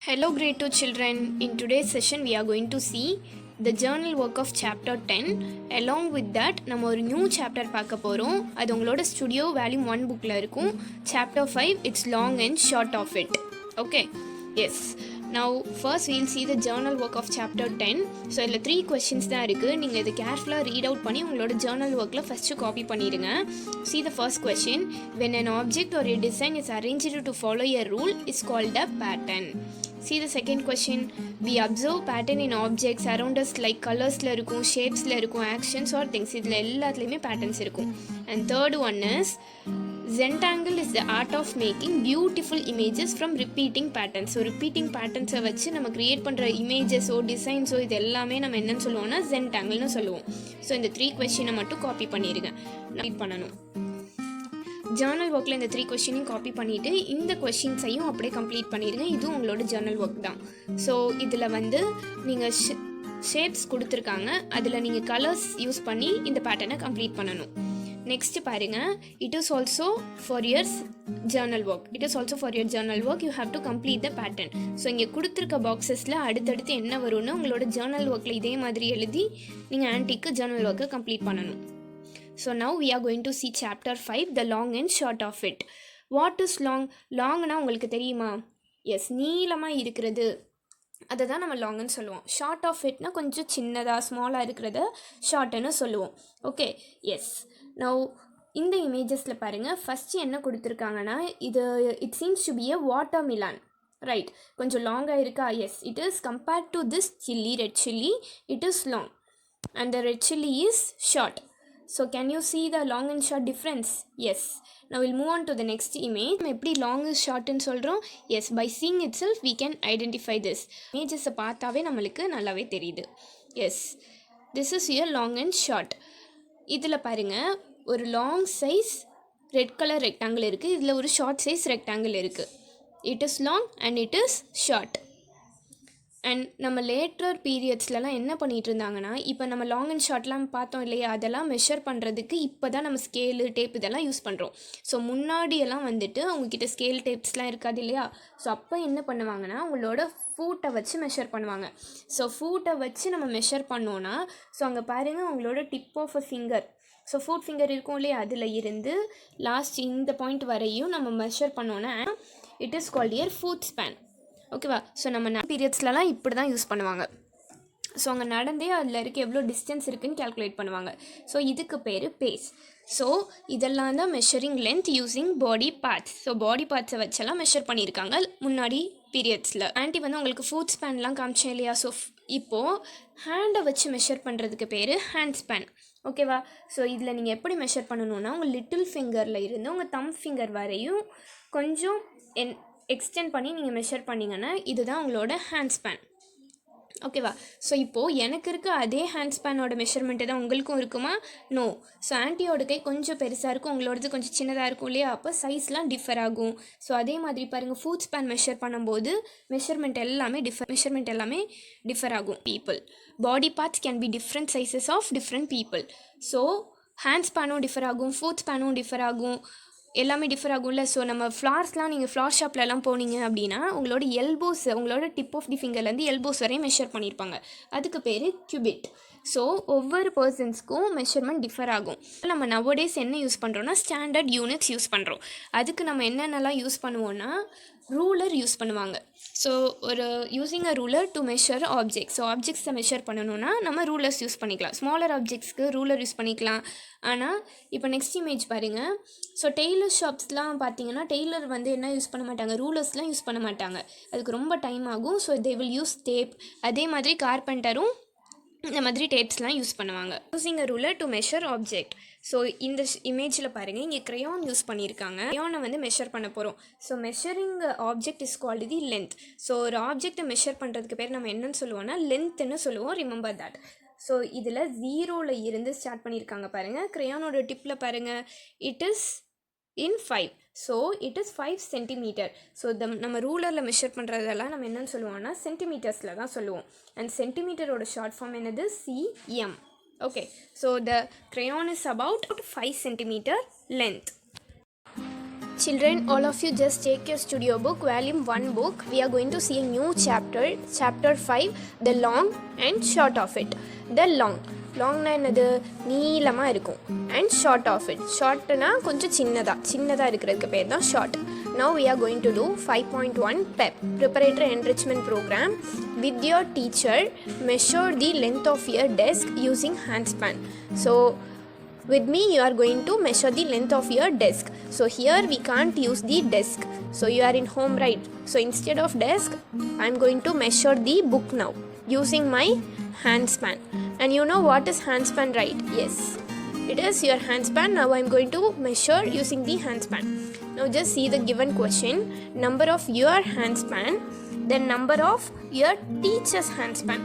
Hello, grade 2 children. In today's session, we are going to see the journal work of chapter 10. Along with that, நம்ம ஒரு new chapter பார்க்க போகிறோம். அது உங்களோட studio volume 1 புக்கில் இருக்கும். Chapter 5, it's long and short of it. Okay, yes. Now first we'll see the journal work of chapter 10. So இதில் 3 questions தான் இருக்குது. நீங்கள் இதை கேர்ஃபுல்லாக ரீட் அவுட் பண்ணி உங்களோட journal workல ஃபஸ்ட்டு காப்பி பண்ணிடுங்க. See the first question. When an object or a design is arranged to follow a rule, is called a pattern. See the second question. We observe pattern in objects around us like colorsல இருக்கும், shapesல இருக்கும், actions or things. இதில் எல்லாத்துலேயுமே patterns இருக்கும். And third one is Zentangle is the art of making beautiful images from repeating patterns. So repeating patterns-ஐ வச்சு நம்ம create பண்ணுற இமேஜஸோ டிசைன்ஸோ இது எல்லாமே நம்ம என்னன்னு சொல்லுவோம்னா Zentangle-னு சொல்லுவோம். ஸோ இந்த 3 கொஸ்டினை மட்டும் காப்பி பண்ணிடுங்க. ரீட் பண்ணணும். ஜேர்னல் ஒர்க்கில் இந்த 3 கொஸ்டினையும் காப்பி பண்ணிவிட்டு இந்த கொஸ்டின்ஸையும் அப்படியே கம்ப்ளீட் பண்ணிடுங்க. இதுவும் உங்களோட ஜேர்னல் ஒர்க் தான். ஸோ இதில் வந்து நீங்கள் ஷேப்ஸ் கொடுத்துருக்காங்க, அதில் நீங்கள் கலர்ஸ் யூஸ் பண்ணி இந்த பேட்டர்னை கம்ப்ளீட் பண்ணணும். நெக்ஸ்ட் பாருங்க, it is also for your Journal work. It is also for your Journal work. You have to complete the pattern. So இங்கே கொடுத்துருக்க பாக்ஸஸில் அடுத்தடுத்து என்ன வரும்னு உங்களோட ஜேர்னல் ஒர்க்கில் இதே மாதிரி எழுதி நீங்கள் ஆன்டிக்கு ஜேர்னல் ஒர்க்கை கம்ப்ளீட் பண்ணணும். So now we are going to see chapter 5, the long and short of it. What is long? Longனா உங்களுக்கு தெரியுமா? எஸ், நீளமாக இருக்கிறது அதை தான் நம்ம லாங்குன்னு சொல்லுவோம். ஷார்ட் ஆஃப் இட்னா கொஞ்சம் சின்னதாக ஸ்மாலாக இருக்கிறத ஷார்ட்டுன்னு சொல்லுவோம். Okay, S. நவ் இந்த இமேஜஸில் பாருங்கள், ஃபஸ்ட்டு என்ன கொடுத்துருக்காங்கன்னா இது it seems to be a watermelon. Right, கொஞ்சம் லாங்காக இருக்கா? Yes, it is compared to this chilli, red chilli, it is long and the red chilli is short. So can you see the long and short difference? Yes. Now we'll move on to the next image. எப்படி long is short ன்னு சொல்கிறோம்? Yes, by seeing itself we can identify this. இமேஜஸை பார்த்தாவே நம்மளுக்கு நல்லாவே தெரியுது. Yes, this is here long and short. இதில் பாருங்கள், ஒரு long size red colour rectangle இருக்குது, இதில் ஒரு ஷார்ட் சைஸ் ரெக்டாங்கிள் இருக்குது. It is long and it is short. And நம்ம லேட்டர் பீரியட்ஸ்லலாம் என்ன பண்ணிகிட்டு இருந்தாங்கன்னா, இப்போ நம்ம லாங் அண்ட் ஷார்ட்லாம் பார்த்தோம் இல்லையா, அதெல்லாம் மெஷர் பண்ணுறதுக்கு இப்போ தான் நம்ம ஸ்கேலு டேப் இதெல்லாம் யூஸ் பண்ணுறோம். ஸோ முன்னாடியெல்லாம் வந்துட்டு அவங்கக்கிட்ட ஸ்கேல் டேப்ஸ்லாம் இருக்காது இல்லையா. ஸோ அப்போ என்ன பண்ணுவாங்கன்னா, அவங்களோட ஃபூட்டை வச்சு மெஷர் பண்ணுவாங்க. ஸோ ஃபூட்டை வச்சு நம்ம மெஷர் பண்ணோன்னா, ஸோ அங்கே பாருங்கள் அவங்களோட tip of a finger, so foot finger இருக்கும் இல்லையா, அதில் இருந்து லாஸ்ட் இந்த பாயிண்ட் வரையும் நம்ம மெஷர் பண்ணோன்னா it is called year food span. ஓகேவா. ஸோ நம்ம பீரியட்ஸ்லலாம் இப்படி தான் யூஸ் பண்ணுவாங்க. ஸோ அங்கே நடந்தே அதில் இருக்க எவ்வளோ டிஸ்டன்ஸ் இருக்குதுன்னு கேல்குலேட் பண்ணுவாங்க. ஸோ இதுக்கு பேர் பேஸ். ஸோ இதெல்லாம் தான் measuring length using body parts. So body பார்ட்ஸை வச்செல்லாம் மெஷர் பண்ணியிருக்காங்க முன்னாடி பீரியட்ஸில். ஆன்ட்டி வந்து உங்களுக்கு ஃபுட் ஸ்பேன்லாம் காமிச்சேன் இல்லையா. ஸோ இப்போது ஹேண்டை வச்சு மெஷர் பண்ணுறதுக்கு பேர் ஹேண்ட் ஸ்பேன். ஓகேவா. ஸோ இதில் நீங்கள் எப்படி மெஷர் பண்ணணுன்னா, உங்கள் லிட்டில் ஃபிங்கரில் இருந்து உங்கள் தம் ஃபிங்கர் வரையும் கொஞ்சம் எக்ஸ்டெண்ட் பண்ணி நீங்கள் மெஷர் பண்ணிங்கன்னா இதுதான் உங்களோட ஹேண்ட் ஸ்பேன். ஓகேவா. ஸோ இப்போது எனக்கு இருக்க அதே ஹேண்ட் ஸ்பேனோட மெஷர்மெண்ட்டு தான் உங்களுக்கும் இருக்குமா? நோ. ஸோ ஆன்ட்டியோட கை கொஞ்சம் பெருசாக இருக்கும், உங்களோடது கொஞ்சம் சின்னதாக இருக்கும் இல்லையா, அப்போ சைஸ்லாம் டிஃபர் ஆகும். ஸோ அதே மாதிரி பாருங்கள், ஃபுட் ஸ்பேன் மெஷர் பண்ணும்போது மெஷர்மெண்ட் எல்லாமே டிஃபர் ஆகும். People body parts can be different sizes of different people. So hand ஸ்பேனும் டிஃபர் ஆகும், ஃபுட் ஸ்பேனும் டிஃபர் ஆகும், எல்லாமே டிஃபர் ஆகும்ல. ஸோ நம்ம ஃப்ளார்ஸ்லாம் நீங்கள் ஃப்ளார் ஷாப்லலாம் போனீங்க அப்படின்னா உங்களோட எல்போஸ், உங்களோட டிப் ஆஃப் தி ஃபிங்கர்லேருந்து எல்போஸ் வரையும் மெஷர் பண்ணியிருப்பாங்க. அதுக்கு பேர் கியூபிட். ஸோ ஒவ்வொரு பர்சன்ஸ்க்கும் மெஷர்மெண்ட் டிஃபர் ஆகும். நம்ம நவடேஸ் என்ன யூஸ் பண்ணுறோன்னா, ஸ்டாண்டர்ட் யூனிட்ஸ் யூஸ் பண்ணுறோம். அதுக்கு நம்ம என்னென்னலாம் யூஸ் பண்ணுவோன்னா, ரூலர் யூஸ் பண்ணுவாங்க. ஸோ ஒரு using a ruler to measure objects. So ஆப்ஜெக்ட்ஸை மெஷர் பண்ணணுன்னா நம்ம ரூலர்ஸ் யூஸ் பண்ணிக்கலாம். ஸ்மாலர் ஆப்ஜெக்ட்ஸ்க்கு ரூலர் யூஸ் பண்ணிக்கலாம். ஆனால் இப்போ நெக்ஸ்ட் இமேஜ் பாருங்கள். ஸோ டெய்லர் ஷாப்ஸ்லாம் பார்த்தீங்கன்னா டெய்லர் வந்து என்ன யூஸ் பண்ண மாட்டாங்க, ரூலர்ஸ்லாம் யூஸ் பண்ண மாட்டாங்க. அதுக்கு ரொம்ப டைம் ஆகும். So they will use tape. அதே மாதிரி கார்பெண்டரும் இந்த மாதிரி டேப்ஸ்லாம் யூஸ் பண்ணுவாங்க. Using a ruler to measure object. So இந்த இமேஜில் பாருங்கள், இங்கே க்ரையான் யூஸ் பண்ணியிருக்காங்க. க்ரையானை வந்து மெஷர் பண்ண போகிறோம். So measuring object is called the length. So ஒரு ஆப்ஜெக்டை மெஷர் பண்ணுறதுக்கு பேர் நம்ம என்னன்னு சொல்லுவோம்னா லென்த்துன்னு சொல்லுவோம். Remember that. ஸோ இதில் 0ல் இருந்து ஸ்டார்ட் பண்ணியிருக்காங்க பாருங்கள். க்ரையானோட டிப்பில் பாருங்கள், it is in 5. So it is 5 centimetre. So நம்ம ரூலரில் மெஷர் பண்ணுறதெல்லாம் நம்ம என்னென்னு சொல்லுவோம்னா சென்டிமீட்டர்ஸில் தான் சொல்லுவோம். அண்ட் சென்டிமீட்டரோட ஷார்ட் ஃபார்ம் என்னது? cm. Okay, so the crayon is about 5 centimeter length. Children, all of you just take your studio book, volume 1 book. We are going to see a new chapter, chapter 5, the long and short of it. The long na என்னது நீளமாக இருக்கும் and short of it. ஷார்ட்னா கொஞ்சம் சின்னதாக இருக்கிறதுக்கு பேர் தான் short. Now we are going to do 5.1 PEP, Preparatory Enrichment Program. With your teacher, measure the length of your desk using handspan. So with me you are going to measure the length of your desk. So here we can't use the desk. So you are in home, right? So instead of desk, I am going to measure the book now using my handspan. And you know what is handspan, right? Yes, it is your handspan. Now I am going to measure using the handspan. Now just see the given question. Number of your handspan, then number of your teacher's handspan.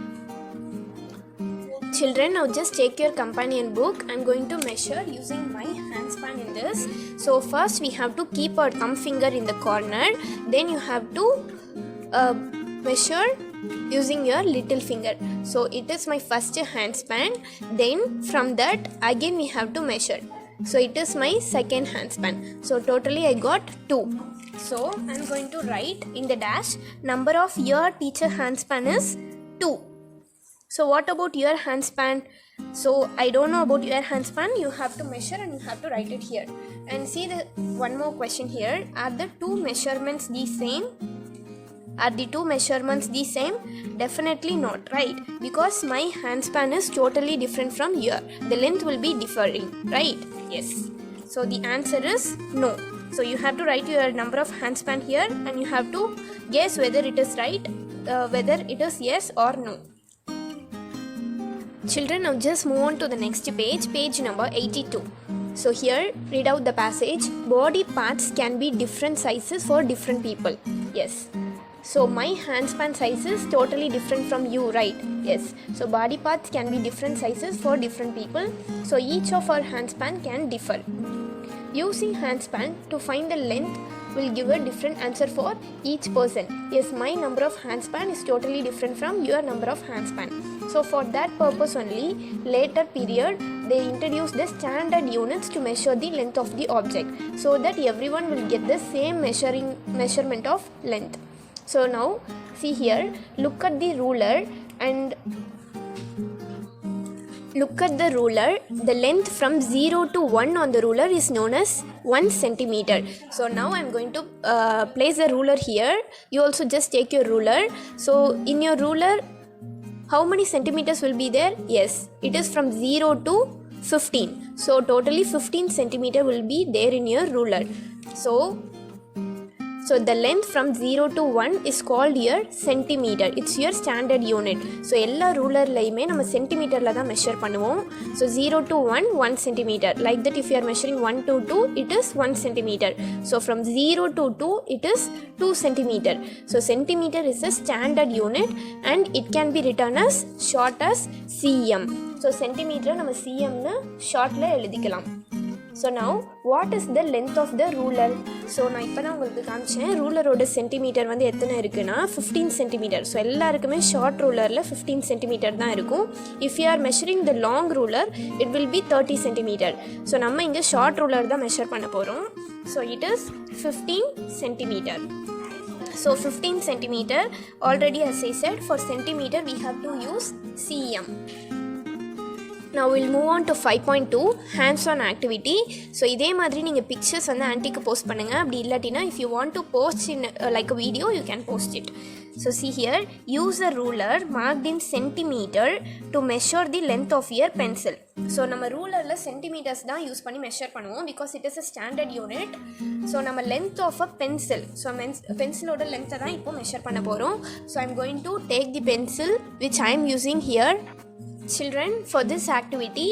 Children, now just take your companion book. I'm going to measure using my handspan in this. So first we have to keep our thumb finger in the corner. Then you have to measure using your little finger. So it is my first handspan. Then from that again we have to measure. So it is my second handspan. So totally I got 2. So I'm going to write in the dash, number of your teacher handspan is 2. So what about your handspan? So I don't know about your handspan. You have to measure and you have to write it here. And see the one more question here. Are the two measurements the same? Are the two measurements the same? Definitely not, right? Because my handspan is totally different from your. The length will be differing, right? Yes. So the answer is no. So you have to write your number of handspan here and you have to guess whether it is right, whether it is yes or no. Children, now just move on to the next page, page number 82. So here, read out the passage. Body parts can be different sizes for different people. Yes. So my handspan size is totally different from you, right? Yes. So body parts can be different sizes for different people. So each of our handspan can differ. Using handspan to find the length will give a different answer for each person. Yes, my number of handspan is totally different from your number of handspan. So for that purpose only, later period, they introduced the standard units to measure the length of the object, so that everyone will get the same measurement of length. So now, see here, look at the ruler and look at the ruler. The length from 0 to 1 on the ruler is known as 1 centimeter. So now I am going to place the ruler here. You also just take your ruler. So in your ruler, how many centimeters will be there? Yes, it is from 0 to 15. So totally 15 centimeter will be there in your ruler. So the length from 0 to 1 is called your centimeter. It's your standard unit. So எல்லா ரூலர்லையுமே நம்ம சென்டிமீட்டரில் தான் measure பண்ணுவோம். So 0 to 1, 1 centimeter. Like that if you are measuring 1 to 2, it is 1 centimeter. So from 0 to 2, it is 2 centimeter. So centimeter is a standard unit and it can be written as short as cm. So centimeter நம்ம cmனு ஷார்ட்டில் எழுதிக்கலாம். So now, what is the length of the ruler? So நான் இப்போ தான் உங்களுக்கு காமிச்சேன். ரூலரோட centimetre வந்து எத்தனை இருக்குன்னா 15 சென்டிமீட்டர். ஸோ எல்லாருக்குமே ஷார்ட் ரூலரில் 15 சென்டிமீட்டர் தான் இருக்கும். If you are measuring the long ruler, it will be 30 centimetre. So நம்ம இங்கே ஷார்ட் ரூலர் தான் மெஷர் பண்ண போகிறோம். So it is 15 centimetre. So 15 centimeter, already as I said, for centimeter we have to use cm. Now we'll move on to 5.2 hands-on activity. So இதே மாதிரி நீங்கள் pictures வந்து ஆன்ட்டிக்கு post பண்ணுங்கள். அப்படி இல்லாட்டினா if you want to post in like a video, you can post it. So see here, use a ruler marked in centimeter to measure the length of your pencil. So நம்ம ரூலரில் centimetres தான் use பண்ணி measure பண்ணுவோம் because it is a standard unit. So நம்ம length of a pencil, so பென்சிலோட லென்த்தை தான் இப்போ measure பண்ண போகிறோம். So I'm going to take the pencil which I am using here. Children, for this activity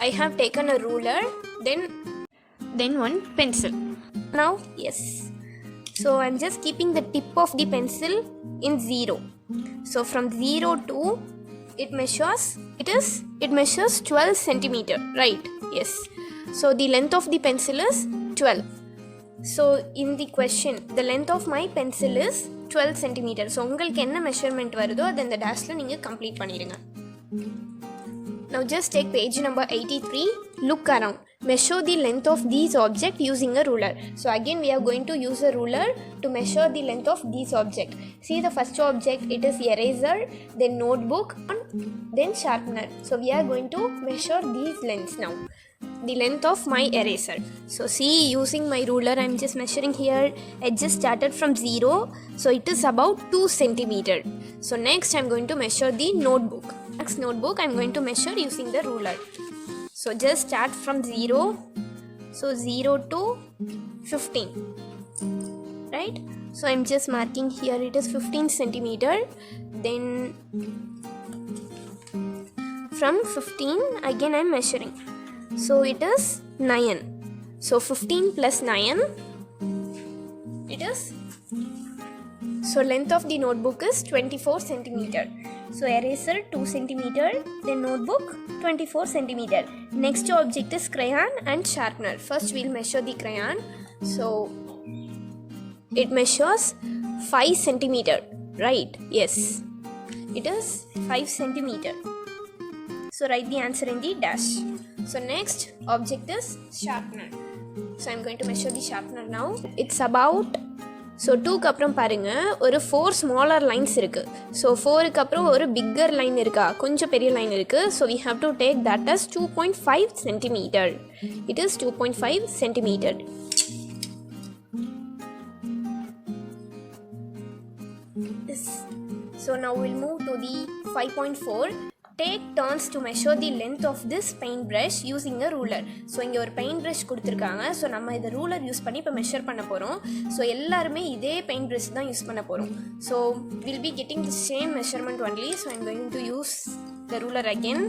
I have taken a ruler, then one pencil. Now yes, so I'm just keeping the tip of the pencil in 0. So from 0 to it measures 12 centimeter, right? Yes. So the length of the pencil is 12. So in the question, the length of my pencil is 12 centimeter. So உங்களுக்கு என்ன measurement வருதோ அதை இந்த டேஷில் நீங்கள் complete பண்ணிடுங்க. Now just take page number 83, look around. Measure the length of these objects using a ruler. So again we are going to use a ruler to measure the length of these objects. See the first object, it is eraser, then notebook, then sharpener. So we are going to measure these lengths now. The length of my eraser. So see, using my ruler I am just measuring here. Edges started from 0, so it is about 2 centimeter. So next I am going to measure the notebook. Next notebook I am going to measure using the ruler. So just start from 0. So 0 to 15, right? So I am just marking here, it is 15 centimeter. Then from 15 again I am measuring. So it is 9. So 15 plus 9, it is, so length of the notebook is 24 centimeter. So eraser 2 centimeter, then notebook 24 centimeter. Next object is crayon and sharpener. First we'll measure the crayon. So it measures 5 centimeter, right? Yes, it is 5 centimeter. So write the answer in the dash. So next object is sharpener. So I'm going to measure the sharpener now. It's about, so 2க்கு அப்புறம் பாருங்க ஒரு 4 smaller lines இருக்கு. So 4க்கு அப்புறம் ஒரு bigger line இருக்கா, கொஞ்சம் பெரிய line இருக்கு. So we have to take that as 2.5 centimeter. It is 2.5 centimeter. So now we'll move to the 5.4. Take turns to measure the length of this paintbrush using a ruler. So இங்கே ஒரு paint brush கொடுத்துருக்காங்க. So நம்ம இதை ruler use பண்ணி இப்போ measure பண்ண போகிறோம். So எல்லாருமே இதே பெயிண்ட் ப்ரஷ் தான் யூஸ் பண்ண போகிறோம். So will be getting the same measurement only. So I'm going to use the ruler again.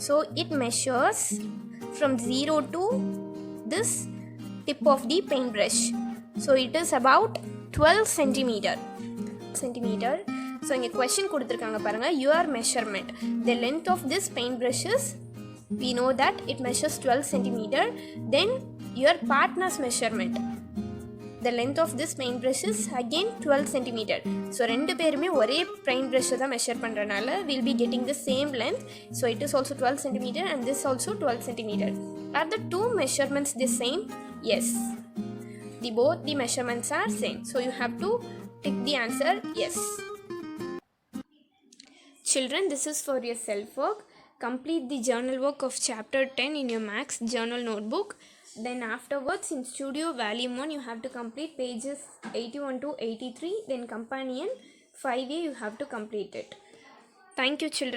So it measures from 0 to this tip of the paint brush. So it is about 12 centimeter. So இங்கே question கொடுத்துருக்காங்க பாருங்கள், your measurement. The length of this paint brushes we know that it measures 12 centimeter. Then your partner's measurement, the length of this paintbrush is again 12 centimeter. So ரெண்டு பேருமே ஒரே paint brush தான் measure பண்றனால we'll be getting the same length. So it is also 12 centimeter and this also 12 centimeter. Are the two measurements the same? Yes, both the measurements are same. So you have to tick the answer yes. Children, this is for your self work. Complete the journal work of chapter 10 in your Max journal notebook. Then afterwards in Studio Volume 1 you have to complete pages 81 to 83. Then companion 5A you have to complete it. Thank you children.